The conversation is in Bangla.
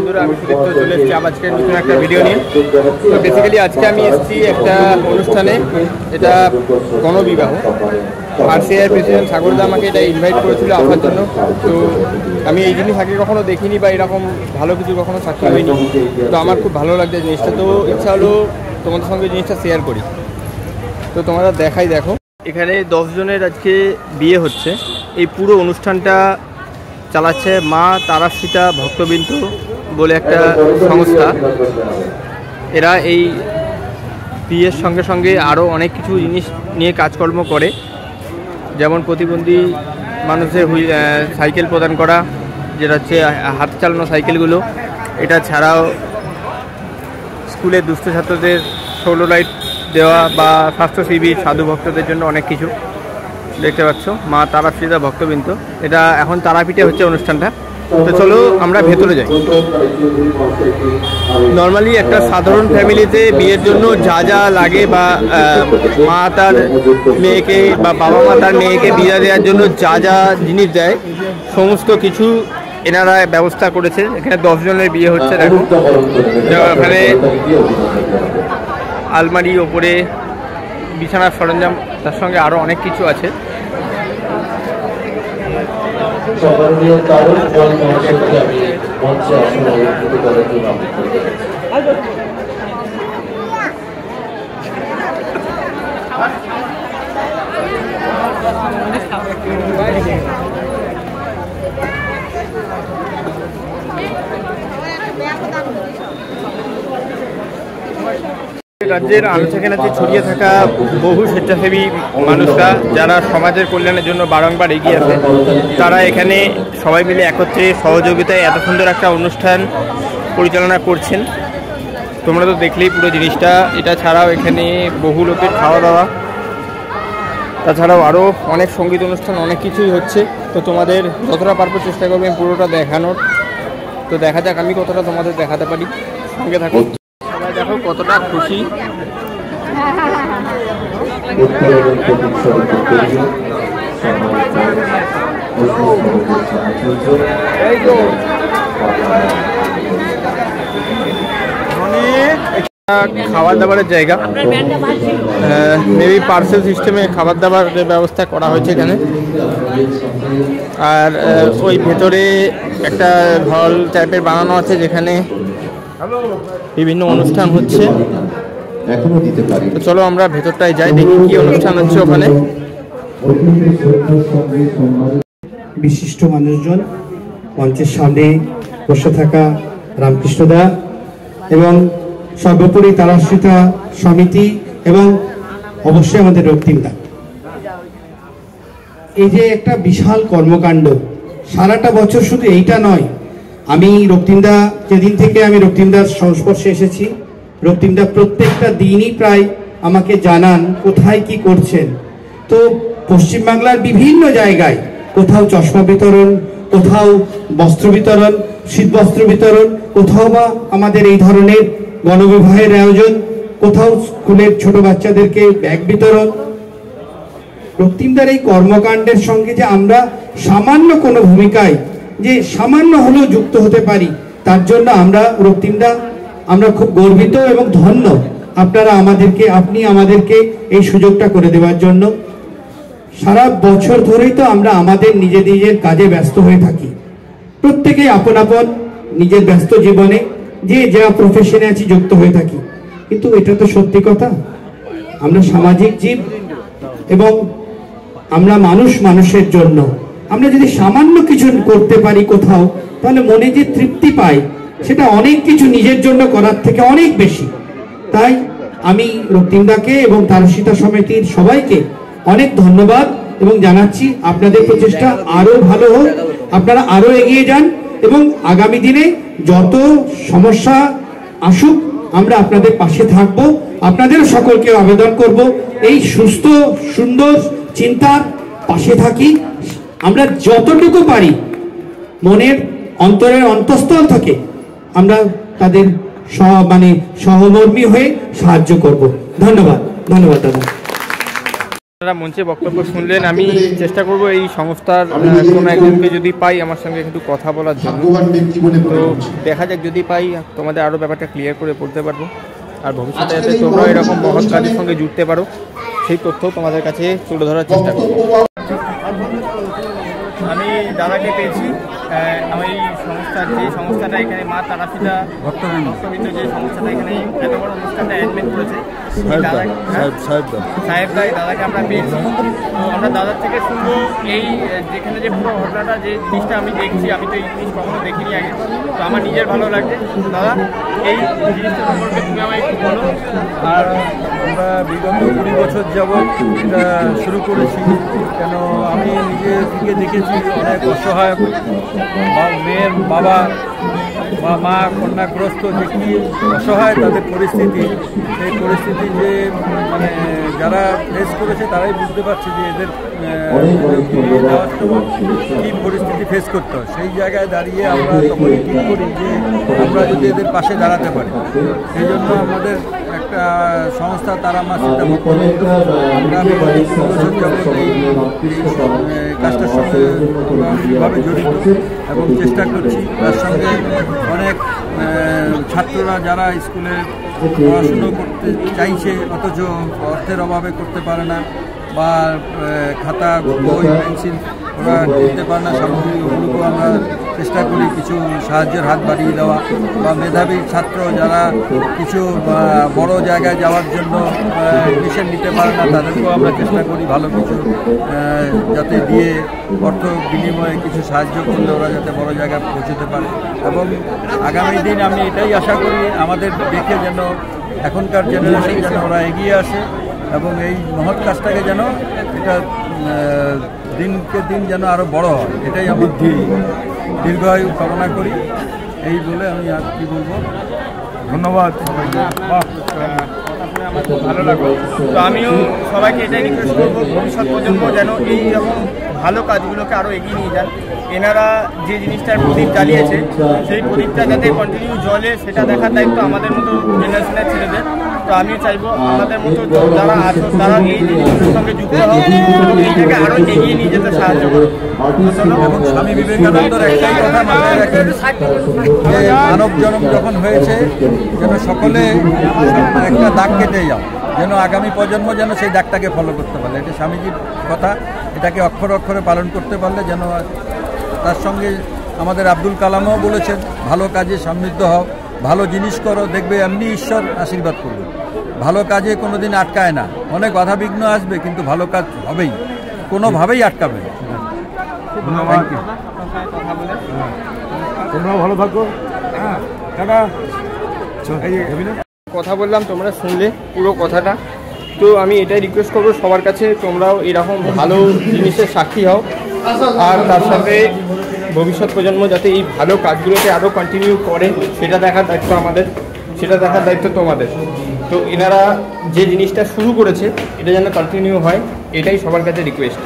বন্ধুরা, আমি সুদীপ্ত চলে এসেছি আজকে নতুন একটা ভিডিও নিয়ে। তো বেসিক্যালি আজকে আমি এসেছি একটা অনুষ্ঠানে, এটা গণবিবাহ। RCI প্রেসিডেন্ট সাগরদা আমাকে এটা ইনভাইট করেছিল আসার জন্য। তো আমি এই জিনিস আগে কখনো দেখিনি বা এরকম ভালো কিছু কখনো সাক্ষী হয়নি। তো আমার খুব ভালো লাগছে জিনিসটা। তো ইচ্ছা হলো তোমাদের সঙ্গে জিনিসটা শেয়ার করি। তো তোমরা দেখো, এখানে 10 জনের আজকে বিয়ে হচ্ছে। এই পুরো অনুষ্ঠানটা চালাচ্ছে মা তারাসীতা ভক্তবৃন্দ বলে একটা সংস্থা। এরা এই বিয়ের সঙ্গে সঙ্গে আরও অনেক কিছু জিনিস নিয়ে কাজকর্ম করে, যেমন প্রতিবন্ধী মানুষের সাইকেল প্রদান করা, যেটা হচ্ছে হাত চালানো সাইকেলগুলো। এটা ছাড়াও স্কুলের দুস্থ ছাত্রদের সোলো লাইট দেওয়া বা স্বাস্থ্য শিবির, সাধু ভক্তদের জন্য অনেক কিছু। দেখতে পাচ্ছ মা তারাসীতা ভক্তবৃন্দ। এটা এখন তারাপীঠে হচ্ছে অনুষ্ঠানটা। তো চলো আমরা ভেতরে যাই। নর্মালি একটা সাধারণ ফ্যামিলিতে বিয়ের জন্য যা যা লাগে বা মা তার মেয়েকে বা বাবা মা তার মেয়েকে বিয়ে দেওয়ার জন্য যা যা জিনিস দেয়, সমস্ত কিছু এনারা ব্যবস্থা করেছে। এখানে 10 জনের বিয়ে হচ্ছে। দেখো এখানে আলমারি, ওপরে বিছানার সরঞ্জাম, তার সঙ্গে আরও অনেক কিছু আছে। রাজ্যের আনাচে ছড়িয়ে থাকা বহু স্বেচ্ছাসেবী মানুষরা, যারা সমাজের কল্যাণের জন্য বারংবার এগিয়ে আসে, তারা এখানে সবাই মিলে একত্রে সহযোগিতায় এত সুন্দর একটা অনুষ্ঠান পরিচালনা করছেন। তোমরা তো দেখলেই পুরো জিনিসটা। এটা ছাড়াও এখানে বহু লোকের খাওয়া দাওয়া, তাছাড়াও আরও অনেক সঙ্গীত অনুষ্ঠান, অনেক কিছুই হচ্ছে। তো তোমাদের যতটা পারবো চেষ্টা করবে পুরোটা দেখানোর। তো দেখা যাক আমি কতটা তোমাদের দেখাতে পারি। সঙ্গে থাকো। সবাই দেখো কতটা খুশি। খাবার দাবারের জায়গা, মেবি পার্সেল সিস্টেমে খাবার দাবারের ব্যবস্থা করা হয়েছে এখানে। আর ওই ভেতরে একটা হল টাইপের বানানো আছে, যেখানে বিভিন্ন অনুষ্ঠান হচ্ছে। তো চলো আমরা ভেতরটায় যাই, দেখি কি অনুষ্ঠান হচ্ছে ওখানে। বিশিষ্ট মানুষজন, মঞ্চের সামনে বসে থাকা রামকৃষ্ণদা এবং সর্বোপরি তারাসীতা সমিতি এবং অবশ্যই আমাদের রক্তিমদা। এই যে একটা বিশাল কর্মকাণ্ড, সারাটা বছর শুধু এইটা নয়। আমি রক্তিমদা, যেদিন থেকে আমি রক্তিমদার সংস্পর্শে এসেছি, রক্তিমদা প্রত্যেকটা দিনই প্রায় আমাকে জানান কোথায় কি করছেন। তো পশ্চিমবাংলার বিভিন্ন জায়গায় কোথাও চশমা বিতরণ, কোথাও বস্ত্র বিতরণ, শীতবস্ত্র বিতরণ, কোথাও বা আমাদের এই ধরনের গণবিবাহের আয়োজন, কোথাও স্কুলের ছোট বাচ্চাদেরকে ব্যাগ বিতরণ। রক্তিমদার এই কর্মকাণ্ডের সঙ্গে যে আমরা সামান্য কোনো ভূমিকায় যে সামান্য হলেও যুক্ত হতে পারি, তার জন্য আমরা রক্তিমদা আমরা খুব গর্বিত এবং ধন্য। আপনি আমাদেরকে এই সুযোগটা করে দেওয়ার জন্য। সারা বছর ধরেই তো আমরা আমাদের নিজের কাজে ব্যস্ত হয়ে থাকি, প্রত্যেকেই আপন আপন নিজের ব্যস্ত জীবনে যে যা প্রফেশনে আছি যুক্ত হয়ে থাকি। কিন্তু এটা তো সত্যি কথা, আমরা সামাজিক জীব এবং আমরা মানুষের জন্য। আমরা যদি সামান্য কিছু করতে পারি কোথাও, তাহলে মনে যে তৃপ্তি পাই, সেটা অনেক কিছু নিজের জন্য করার থেকে অনেক বেশি। তাই আমি রক্তিমদাকে এবং তারাসীতা সমিতির সবাইকে অনেক ধন্যবাদ এবং জানাচ্ছি আপনাদের প্রচেষ্টা আরো ভালো হোক, আপনারা আরো এগিয়ে যান এবং আগামী দিনে যত সমস্যা আসুক আমরা আপনাদের পাশে থাকব। আপনাদের সকলকে আবেদন করব, এই সুস্থ সুন্দর চিন্তার পাশে থাকি। আমরা যতটুকু পারি মনের অন্তরের অন্তঃস্থল থেকে আমরা তাদের সহমর্মী হয়ে সাহায্য করব। ধন্যবাদ দাদা। আপনারা মঞ্চে বক্তব্য শুনলেন। আমি চেষ্টা করব এই সংস্থার কোনো একজনকে যদি পাই আমার সঙ্গে একটু কথা বলার জন্য। তো দেখা যাক, যদি পাই তোমাদের আরও ব্যাপারটা ক্লিয়ার করে বলতে পারবো। আর ভবিষ্যতে যাতে তোমরা এরকম মহৎ কাজের সঙ্গে জুড়তে পারো সেই তথ্য তোমাদের কাছে তুলে ধরার চেষ্টা করব। আমি দাদাকে পেয়েছি। আমি এই সংস্থাটা এখানে মা তারাপীঠা ভক্তবৃন্দ যে সংস্থাটা এখানে এত বড় অনুষ্ঠানটা অ্যারেঞ্জমেন্ট করেছে, সাহেব দাদাকে আমরা পেয়েছি। তো আমরা দাদার থেকে শুনবো এই যেখানে যে পুরো ঘটনাটা, যে জিনিসটা আমি দেখছি, আমি তো এই জিনিস কখনো দেখিনি আগে, তো আমার নিজের ভালো লাগছে। দাদা, এই জিনিসটা সম্পর্কে তুমি আমায় একটু বলো। আর আমরা বিগত 20 বছর যাবৎ এটা শুরু করেছি, কেন আমি নিজে থেকে দেখেছি অনেক অসহায় মেয়ের বাবা বা মা কন্যাগ্রস্ত যে কি অসহায় তাদের পরিস্থিতি, সেই পরিস্থিতি যে মানে যারা ফেস করেছে তারাই বুঝতে পারছে যে এদের যাওয়ার সময় কী পরিস্থিতি ফেস করতে হয়। সেই জায়গায় দাঁড়িয়ে আমরা তখনই ঠিক করি যে আমরা যদি এদের পাশে দাঁড়াতে পারি, সেই জন্য আমাদের একটা সংস্থা তারা মা সেটা আমরা কাজটার সঙ্গে ভাবে জড়িত এবং চেষ্টা করছি। তার সঙ্গে অনেক ছাত্ররা যারা স্কুলে পড়াশুনো করতে চাইছে অথচ অর্থের অভাবে করতে পারে না, বা খাতা বই পেন্সিল ওরা দিতে পারে না, সামগ্রী ওগুলোকেও আমরা চেষ্টা করি কিছু সাহায্যের হাত বাড়িয়ে দেওয়া, বা মেধাবী ছাত্র যারা কিছু বড় জায়গায় যাওয়ার জন্য এডমিশন নিতে পারে না তাদেরকেও আমরা চেষ্টা করি ভালো কিছু যাতে দিয়ে অর্থ বিনিময়ে কিছু সাহায্য করলে ওরা যাতে বড় জায়গায় পৌঁছতে পারে। এবং আগামী দিন আমি এটাই আশা করি আমাদের দেখে যেন এখনকার জেনারেশন যেন ওরা এগিয়ে আসে এবং এই মহৎ কাজটাকে যেন এটা দিনকে দিন যেন আরও বড় হয়, এটাই আমি দীর্ঘায়ু কামনা করি। এই বলে আমি আর কি বলবো, ধন্যবাদ সবাইকে। আমার খুব ভালো লাগলো। তো আমিও সবাইকে এটাই রিকোয়েস্ট করবো, ভবিষ্যৎ প্রজন্ম যেন এই রকম ভালো কাজগুলোকে আরও এগিয়ে নিয়ে যান। এনারা যে জিনিসটার প্রদীপ জ্বালিয়েছে সেই প্রদীপটা যাতে কন্টিনিউ জ্বলে সেটা দেখার দায়িত্ব আমাদের মতো জেনারেশনের ছেলেদের। তো আমিও চাইবো আমাদের মতো যারা আছো তারা এই জিনিসগুলোর সঙ্গে যুক্ত হোক এবং এইটাকে আরও এগিয়ে নিয়ে যেতে সাহায্য করো। এবং স্বামী বিবেকানন্দর একটাই কথা মাথায় রাখেন যে মানব জন্ম যখন হয়েছে যেন সকলে একটা দাগ কেটে যাও, যেন আগামী প্রজন্ম যেন সেই দাগটাকে ফলো করতে পারে। এটা স্বামীজির কথা, এটাকে অক্ষরে অক্ষরে পালন করতে পারলে যেন। তার সঙ্গে আমাদের আব্দুল কালামও বলেছেন ভালো কাজে সমৃদ্ধ হও, ভালো জিনিস করো, দেখবে এমনি ঈশ্বর আশীর্বাদ করবে। ভালো কাজে কোনো দিন আটকায় না, অনেক বাধা বিঘ্ন আসবে কিন্তু ভালো কাজ হবেই, কোনোভাবেই আটকাবে না। ধন্যবাদ। তোমরাও ভালো থাকো। কথা বললাম, তোমরা শুনলে পুরো কথাটা। তো আমি এটাই রিকোয়েস্ট করবো সবার কাছে, তোমরাও এরকম ভালো জিনিসের সাক্ষী হও। আর তার সাথে ভবিষ্যৎ প্রজন্ম যাতে এই ভালো কাজগুলোকে আরও কন্টিনিউ করে সেটা দেখার দায়িত্ব আমাদের, সেটা দেখার দায়িত্ব তোমাদের। তো এনারা যে জিনিসটা শুরু করেছে এটা যেন কন্টিনিউ হয়, এটাই সবার কাছে রিকোয়েস্ট।